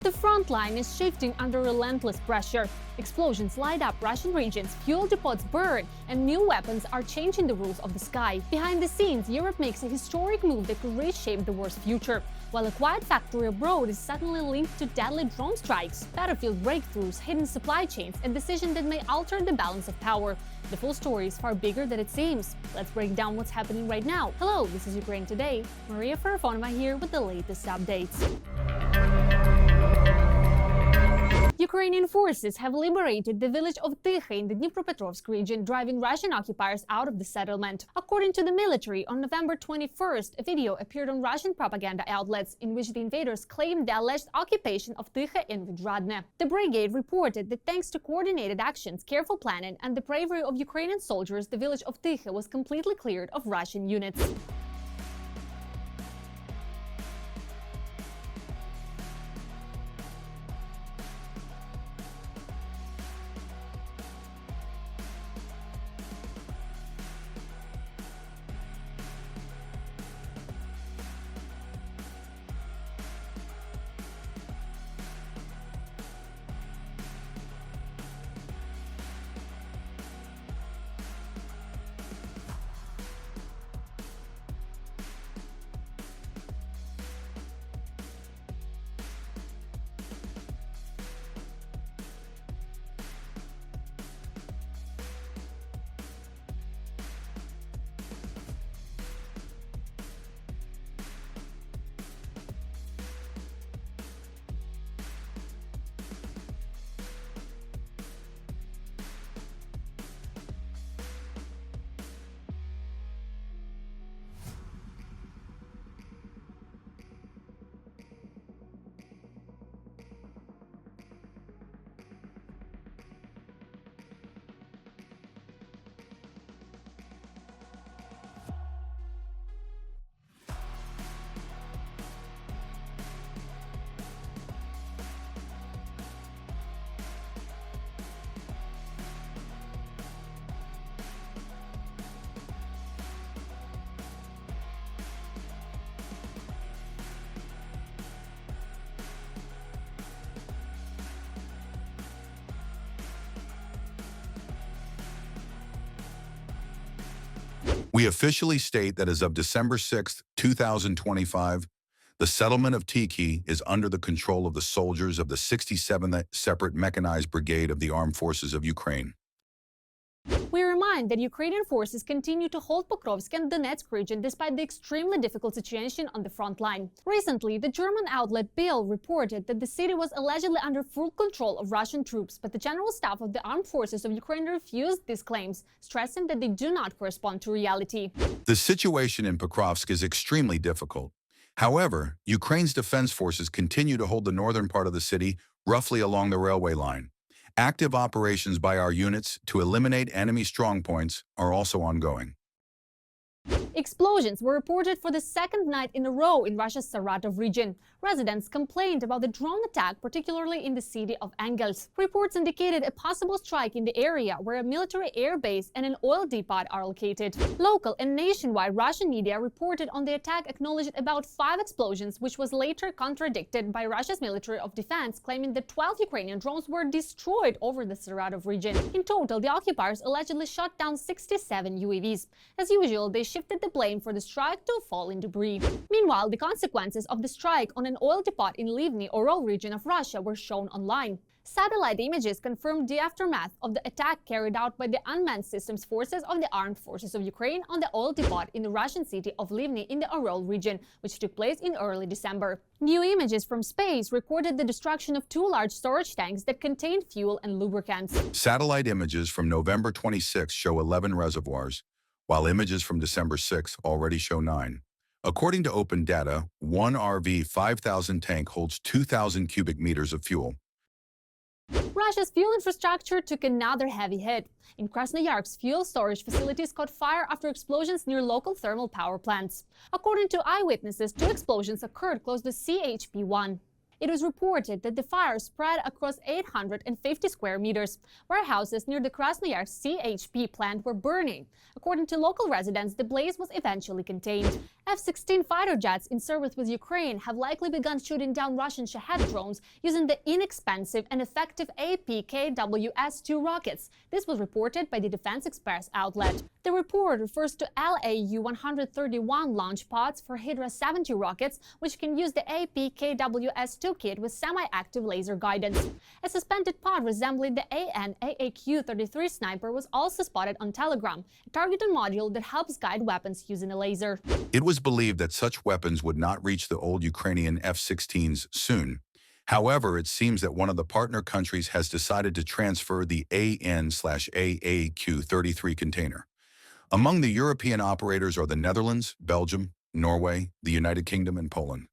The front line is shifting under relentless pressure. Explosions light up Russian regions, fuel depots burn, and new weapons are changing the rules of the sky. Behind the scenes, Europe makes a historic move that could reshape the war's future, while a quiet factory abroad is suddenly linked to deadly drone strikes, battlefield breakthroughs, hidden supply chains, and decisions that may alter the balance of power. The full story is far bigger than it seems. Let's break down what's happening right now. Hello, this is Ukraine Today. Maria Farafonova here with the latest updates. Ukrainian forces have liberated the village of Tykhe in the Dnipropetrovsk region, driving Russian occupiers out of the settlement. According to the military, on November 21st, a video appeared on Russian propaganda outlets in which the invaders claimed the alleged occupation of Tykhe in Vidradne. The brigade reported that thanks to coordinated actions, careful planning, and the bravery of Ukrainian soldiers, the village of Tykhe was completely cleared of Russian units. We officially state that as of December 6, 2025, the settlement of Tykhe is under the control of the soldiers of the 67th Separate Mechanized Brigade of the Armed Forces of Ukraine. We remind that Ukrainian forces continue to hold Pokrovsk and Donetsk region despite the extremely difficult situation on the front line. Recently, the German outlet Bild reported that the city was allegedly under full control of Russian troops, but the General Staff of the Armed Forces of Ukraine refused these claims, stressing that they do not correspond to reality. The situation in Pokrovsk is extremely difficult. However, Ukraine's defense forces continue to hold the northern part of the city, roughly along the railway line. Active operations by our units to eliminate enemy strongpoints are also ongoing. Explosions were reported for the second night in a row in Russia's Saratov region. Residents complained about the drone attack, particularly in the city of Engels. Reports indicated a possible strike in the area where a military air base and an oil depot are located. Local and nationwide Russian media reported on the attack acknowledged about 5 explosions, which was later contradicted by Russia's Ministry of Defense, claiming that 12 Ukrainian drones were destroyed over the Saratov region. In total, the occupiers allegedly shot down 67 UAVs. As usual, they shifted the blame for the strike to falling debris. Meanwhile, the consequences of the strike on an oil depot in Livny, Orol region of Russia, were shown online. Satellite images confirmed the aftermath of the attack carried out by the unmanned systems forces of the Armed Forces of Ukraine on the oil depot in the Russian city of Livny in the Orol region, which took place in early December. New images from space recorded the destruction of 2 large storage tanks that contained fuel and lubricants. Satellite images from November 26 show 11 reservoirs, while images from December 6 already show 9. According to open data, one RV 5000 tank holds 2,000 cubic meters of fuel. Russia's fuel infrastructure took another heavy hit. In Krasnoyarsk's fuel storage facilities caught fire after explosions near local thermal power plants. According to eyewitnesses, 2 explosions occurred close to CHP-1. It was reported that the fire spread across 850 square meters. Warehouses near the Krasnoyarsk CHP plant were burning. According to local residents, the blaze was eventually contained. F-16 fighter jets in service with Ukraine have likely begun shooting down Russian Shahed drones using the inexpensive and effective APKWS-2 rockets. This was reported by the Defense Express outlet. The report refers to LAU-131 launch pods for Hydra 70 rockets, which can use the APKWS-2 kit with semi-active laser guidance. A suspended pod resembling the AN/AAQ-33 sniper was also spotted on Telegram, a targeting module that helps guide weapons using a laser. It was believed that such weapons would not reach the old Ukrainian F-16s soon. However, it seems that one of the partner countries has decided to transfer the AN/AAQ-33 container. Among the European operators are the Netherlands, Belgium, Norway, the United Kingdom, and Poland.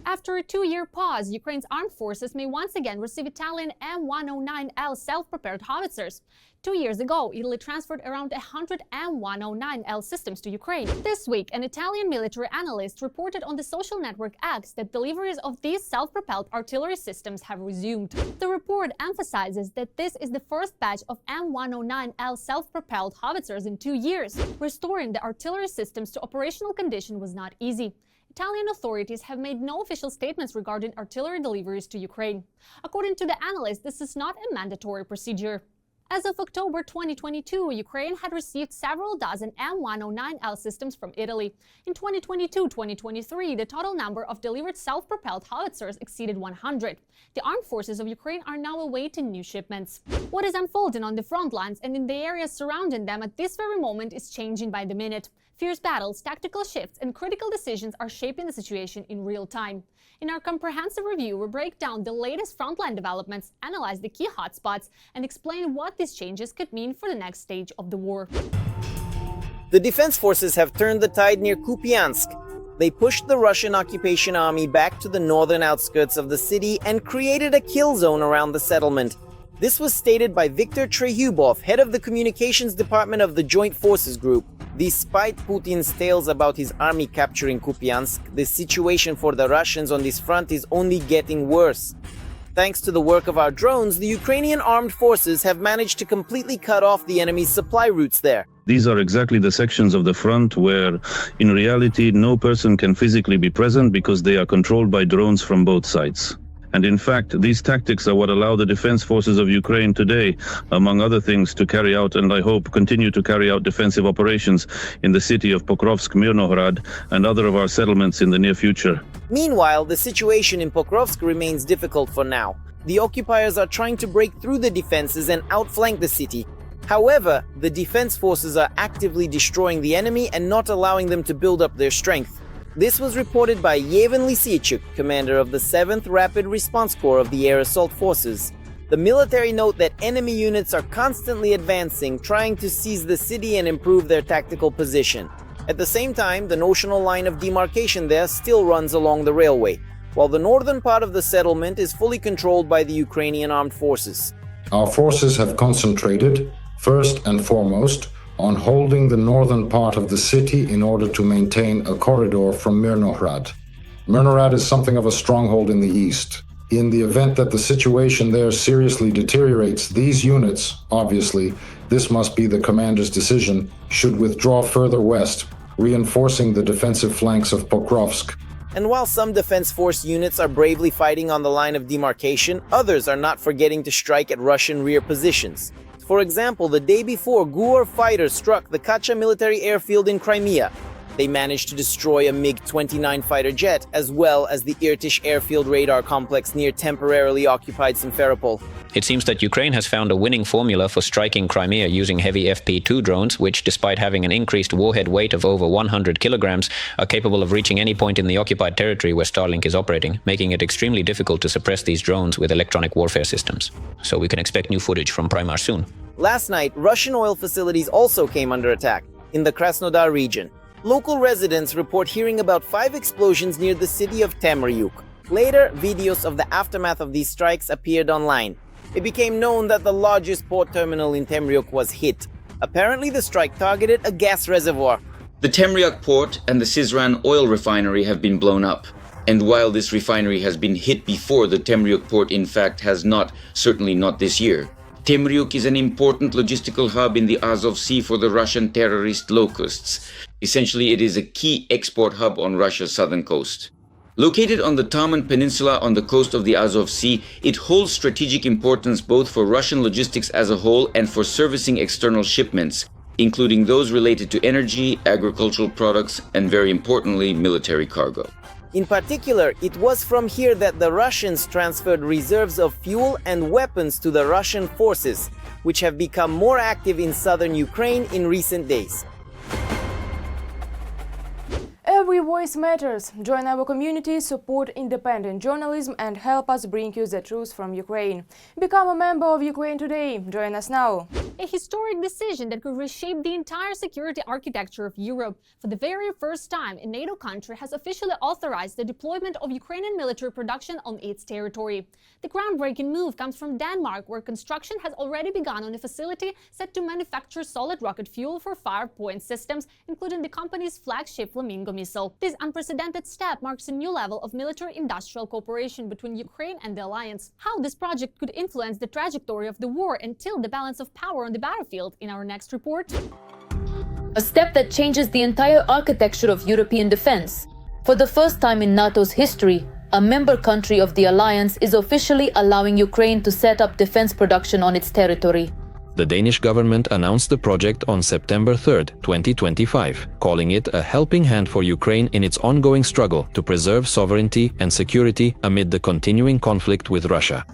After a 2-year pause, Ukraine's armed forces may once again receive Italian M109L self-propelled howitzers. 2 years ago, Italy transferred around 100 M109L systems to Ukraine. This week, an Italian military analyst reported on the social network X that deliveries of these self-propelled artillery systems have resumed. The report emphasizes that this is the first batch of M109L self-propelled howitzers in 2 years. Restoring the artillery systems to operational condition was not easy. Italian authorities have made no official statements regarding artillery deliveries to Ukraine. According to the analyst, this is not a mandatory procedure. As of October 2022, Ukraine had received several dozen M109L systems from Italy. In 2022-2023, the total number of delivered self-propelled howitzers exceeded 100. The armed forces of Ukraine are now awaiting new shipments. What is unfolding on the front lines and in the areas surrounding them at this very moment is changing by the minute. Fierce battles, tactical shifts, and critical decisions are shaping the situation in real time. In our comprehensive review, we break down the latest frontline developments, analyze the key hotspots, and explain what these changes could mean for the next stage of the war. The defense forces have turned the tide near Kupiansk. They pushed the Russian occupation army back to the northern outskirts of the city and created a kill zone around the settlement. This was stated by Viktor Treyubov, head of the communications department of the Joint Forces Group. Despite Putin's tales about his army capturing Kupiansk, the situation for the Russians on this front is only getting worse. Thanks to the work of our drones, the Ukrainian armed forces have managed to completely cut off the enemy's supply routes there. These are exactly the sections of the front where, in reality, no person can physically be present because they are controlled by drones from both sides. And in fact, these tactics are what allow the defense forces of Ukraine today, among other things, to carry out, and I hope continue to carry out, defensive operations in the city of Pokrovsk, Mirnohrad, and other of our settlements in the near future. Meanwhile, the situation in Pokrovsk remains difficult for now. The occupiers are trying to break through the defenses and outflank the city. However, the defense forces are actively destroying the enemy and not allowing them to build up their strength. This was reported by Yevhen Lisichuk, commander of the 7th Rapid Response Corps of the Air Assault Forces. The military note that enemy units are constantly advancing, trying to seize the city and improve their tactical position. At the same time, the notional line of demarcation there still runs along the railway, while the northern part of the settlement is fully controlled by the Ukrainian armed forces. Our forces have concentrated, first and foremost, on holding the northern part of the city in order to maintain a corridor from Mirnohrad. Mirnohrad is something of a stronghold in the east. In the event that the situation there seriously deteriorates, these units, obviously, this must be the commander's decision, should withdraw further west, reinforcing the defensive flanks of Pokrovsk. And while some defense force units are bravely fighting on the line of demarcation, others are not forgetting to strike at Russian rear positions. For example, the day before, GUR fighters struck the Kacha military airfield in Crimea. They managed to destroy a MiG-29 fighter jet, as well as the Irtysh airfield radar complex near temporarily occupied Simferopol. It seems that Ukraine has found a winning formula for striking Crimea using heavy FP2 drones, which, despite having an increased warhead weight of over 100 kilograms, are capable of reaching any point in the occupied territory where Starlink is operating, making it extremely difficult to suppress these drones with electronic warfare systems. So we can expect new footage from Primar soon. Last night, Russian oil facilities also came under attack in the Krasnodar region. Local residents report hearing about 5 explosions near the city of Temryuk. Later, videos of the aftermath of these strikes appeared online. It became known that the largest port terminal in Temryuk was hit. Apparently, the strike targeted a gas reservoir. The Temryuk port and the Sizran oil refinery have been blown up. And while this refinery has been hit before, the Temryuk port in fact has not, certainly not this year. Temryuk is an important logistical hub in the Azov Sea for the Russian terrorist locusts. Essentially, it is a key export hub on Russia's southern coast. Located on the Taman Peninsula on the coast of the Azov Sea, it holds strategic importance both for Russian logistics as a whole and for servicing external shipments, including those related to energy, agricultural products, and very importantly, military cargo. In particular, it was from here that the Russians transferred reserves of fuel and weapons to the Russian forces, which have become more active in southern Ukraine in recent days. Every voice matters. Join our community, support independent journalism and help us bring you the truth from Ukraine. Become a member of Ukraine Today. Join us now. A historic decision that could reshape the entire security architecture of Europe. For the very first time, a NATO country has officially authorized the deployment of Ukrainian military production on its territory. The groundbreaking move comes from Denmark, where construction has already begun on a facility set to manufacture solid rocket fuel for fire-point systems, including the company's flagship Flamingo missile. This unprecedented step marks a new level of military-industrial cooperation between Ukraine and the alliance. How this project could influence the trajectory of the war and tilt the balance of power on the battlefield in our next report. A step that changes the entire architecture of European defense. For the first time in NATO's history, a member country of the alliance is officially allowing Ukraine to set up defense production on its territory. The Danish government announced the project on September 3, 2025, calling it a helping hand for Ukraine in its ongoing struggle to preserve sovereignty and security amid the continuing conflict with Russia.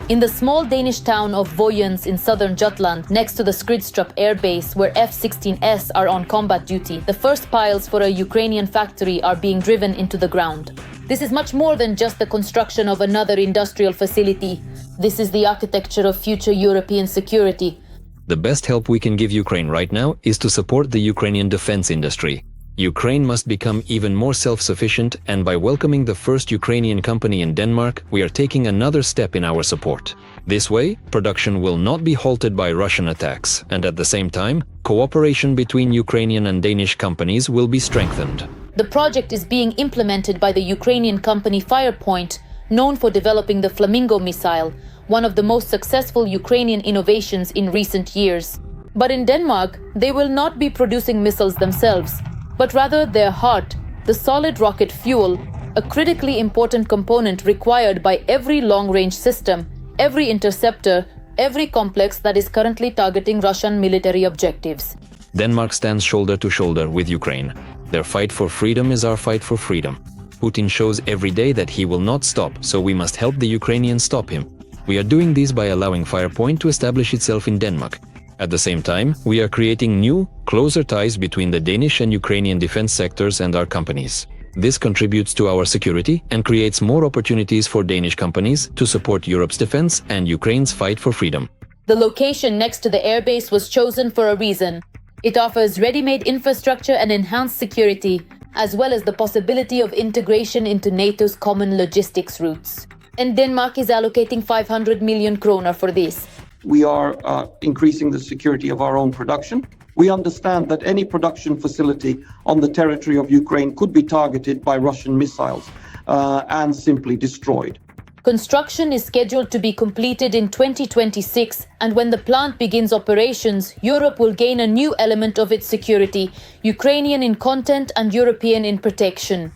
In the small Danish town of Vojens in southern Jutland, next to the Skridstrup air base where F-16s are on combat duty, the first piles for a Ukrainian factory are being driven into the ground. This is much more than just the construction of another industrial facility. This is the architecture of future European security. The best help we can give Ukraine right now is to support the Ukrainian defense industry. Ukraine must become even more self-sufficient, and by welcoming the first Ukrainian company in Denmark, we are taking another step in our support. This way, production will not be halted by Russian attacks, and at the same time, cooperation between Ukrainian and Danish companies will be strengthened. The project is being implemented by the Ukrainian company Firepoint, known for developing the Flamingo missile, one of the most successful Ukrainian innovations in recent years. But in Denmark, they will not be producing missiles themselves, but rather their heart, the solid rocket fuel, a critically important component required by every long-range system, every interceptor, every complex that is currently targeting Russian military objectives. Denmark stands shoulder to shoulder with Ukraine. Their fight for freedom is our fight for freedom. Putin shows every day that he will not stop, so we must help the Ukrainians stop him. We are doing this by allowing Firepoint to establish itself in Denmark. At the same time, we are creating new, closer ties between the Danish and Ukrainian defense sectors and our companies. This contributes to our security and creates more opportunities for Danish companies to support Europe's defense and Ukraine's fight for freedom. The location next to the airbase was chosen for a reason. It offers ready-made infrastructure and enhanced security, as well as the possibility of integration into NATO's common logistics routes. And Denmark is allocating 500 million kroner for this. We are increasing the security of our own production. We understand that any production facility on the territory of Ukraine could be targeted by Russian missiles and simply destroyed. Construction is scheduled to be completed in 2026, and when the plant begins operations, Europe will gain a new element of its security, Ukrainian in content and European in protection.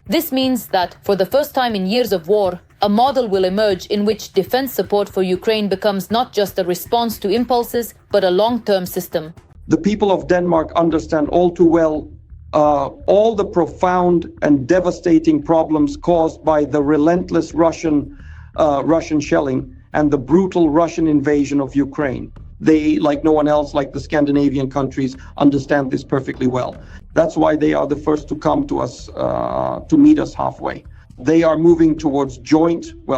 This means that, for the first time in years of war, a model will emerge in which defense support for Ukraine becomes not just a response to impulses, but a long-term system. The people of Denmark understand all too well all the profound and devastating problems caused by the relentless Russian shelling and the brutal Russian invasion of Ukraine. They, like no one else, like the Scandinavian countries, understand this perfectly well. That's why they are the first to come to us, to meet us halfway. They are moving towards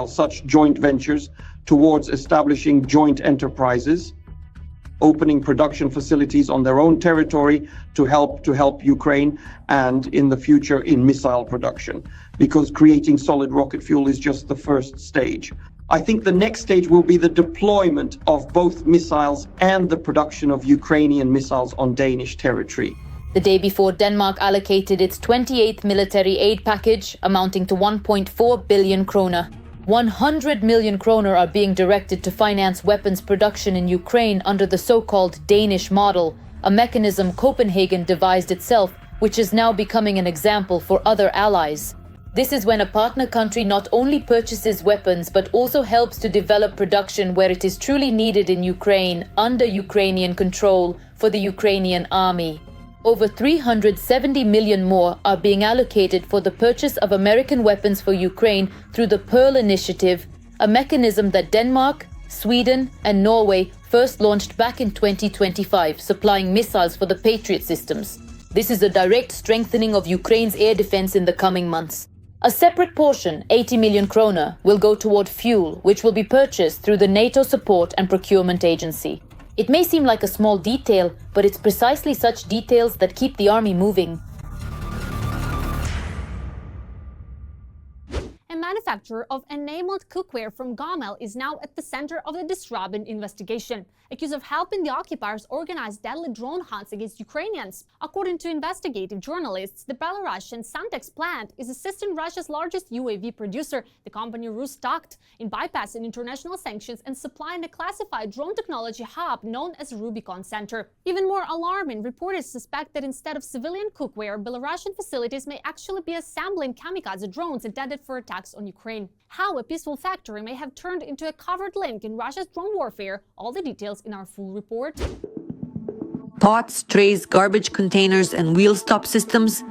such joint ventures, towards establishing joint enterprises, opening production facilities on their own territory to help Ukraine, and in the future in missile production, because creating solid rocket fuel is just the first stage. I think the next stage will be the deployment of both missiles and the production of Ukrainian missiles on Danish territory. the day before Denmark allocated its 28th military aid package, amounting to 1.4 billion kroner. 100 million kroner are being directed to finance weapons production in Ukraine under the so-called Danish model, a mechanism Copenhagen devised itself, which is now becoming an example for other allies. This is when a partner country not only purchases weapons but also helps to develop production where it is truly needed in Ukraine, under Ukrainian control, for the Ukrainian army. Over 370 million more are being allocated for the purchase of American weapons for Ukraine through the Pearl Initiative, a mechanism that Denmark, Sweden and Norway first launched back in 2025, supplying missiles for the Patriot systems. This is a direct strengthening of Ukraine's air defense in the coming months. A separate portion, 80 million kroner, will go toward fuel, which will be purchased through the NATO Support and Procurement Agency. It may seem like a small detail, but it's precisely such details that keep the army moving. A manufacturer of enameled cookware from Gomel is now at the center of the disruption investigation, accused of helping the occupiers organize deadly drone hunts against Ukrainians. According to investigative journalists, the Belarusian Santex plant is assisting Russia's largest UAV producer, the company Rustakht, in bypassing international sanctions and supplying a classified drone technology hub known as Rubicon Center. Even more alarming, reporters suspect that instead of civilian cookware, Belarusian facilities may actually be assembling kamikaze drones intended for attacks on Ukraine. How a peaceful factory may have turned into a covered link in Russia's drone warfare, all the details in our full report. Pots, trays, garbage containers and wheel stop systems.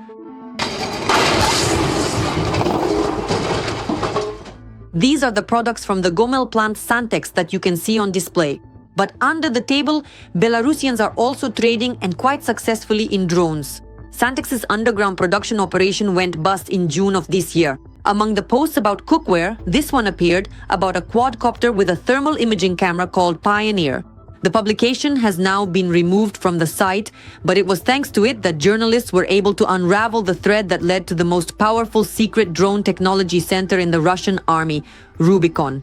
These are the products from the Gomel plant Santex that you can see on display. But under the table, Belarusians are also trading, and quite successfully, in drones. Santex's underground production operation went bust in June of this year. Among the posts about cookware, this one appeared about a quadcopter with a thermal imaging camera called Pioneer. The publication has now been removed from the site, but it was thanks to it that journalists were able to unravel the thread that led to the most powerful secret drone technology center in the Russian army, Rubicon.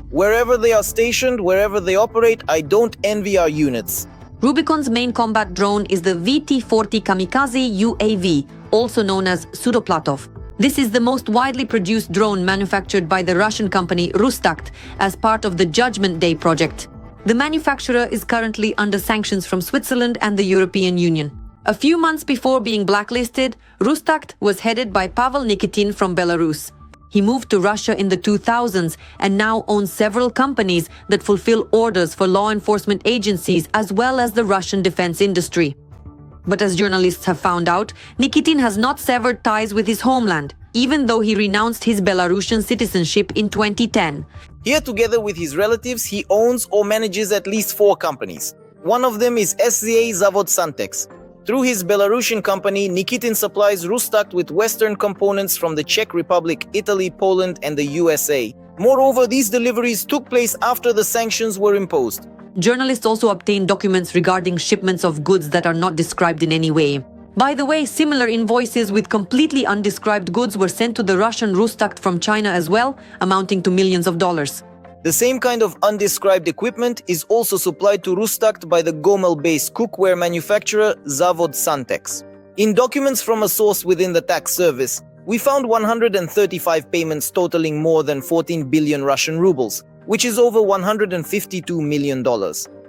Wherever they are stationed, wherever they operate, I don't envy our units. Rubicon's main combat drone is the VT-40 Kamikaze UAV, also known as Sudoplatov. This is the most widely produced drone manufactured by the Russian company Rustakht as part of the Judgment Day project. The manufacturer is currently under sanctions from Switzerland and the European Union. A few months before being blacklisted, Rustakht was headed by Pavel Nikitin from Belarus. He moved to Russia in the 2000s and now owns several companies that fulfill orders for law enforcement agencies as well as the Russian defense industry. But as journalists have found out, Nikitin has not severed ties with his homeland, even though he renounced his Belarusian citizenship in 2010. Here, together with his relatives, he owns or manages at least 4 companies. One of them is SZA Zavod Santex. Through his Belarusian company, Nikitin supplies Rustakht with Western components from the Czech Republic, Italy, Poland and the USA. Moreover, these deliveries took place after the sanctions were imposed. Journalists also obtained documents regarding shipments of goods that are not described in any way. By the way, similar invoices with completely undescribed goods were sent to the Russian Rustakht from China as well, amounting to millions of dollars. The same kind of undescribed equipment is also supplied to Rustakht by the Gomel-based cookware manufacturer Zavod Santex. In documents from a source within the tax service, we found 135 payments totaling more than 14 billion Russian rubles, which is over $152 million.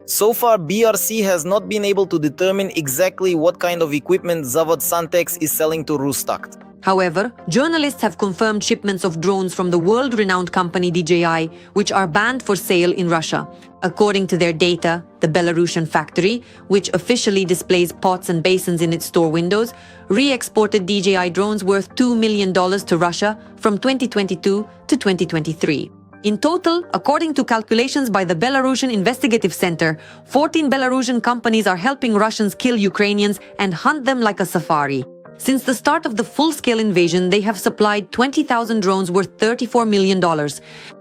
So far, BRC has not been able to determine exactly what kind of equipment Zavod Santex is selling to Rustakht. However, journalists have confirmed shipments of drones from the world-renowned company DJI, which are banned for sale in Russia. According to their data, the Belarusian factory, which officially displays pots and basins in its store windows, re-exported DJI drones worth $2 million to Russia from 2022 to 2023. In total, according to calculations by the Belarusian Investigative Center, 14 Belarusian companies are helping Russians kill Ukrainians and hunt them like a safari. Since the start of the full-scale invasion, they have supplied 20,000 drones worth $34 million.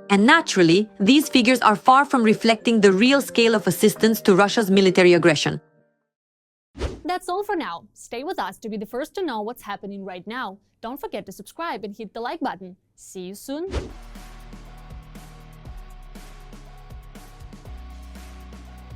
And naturally, these figures are far from reflecting the real scale of assistance to Russia's military aggression. That's all for now. Stay with us to be the first to know what's happening right now. Don't forget to subscribe and hit the like button. See you soon.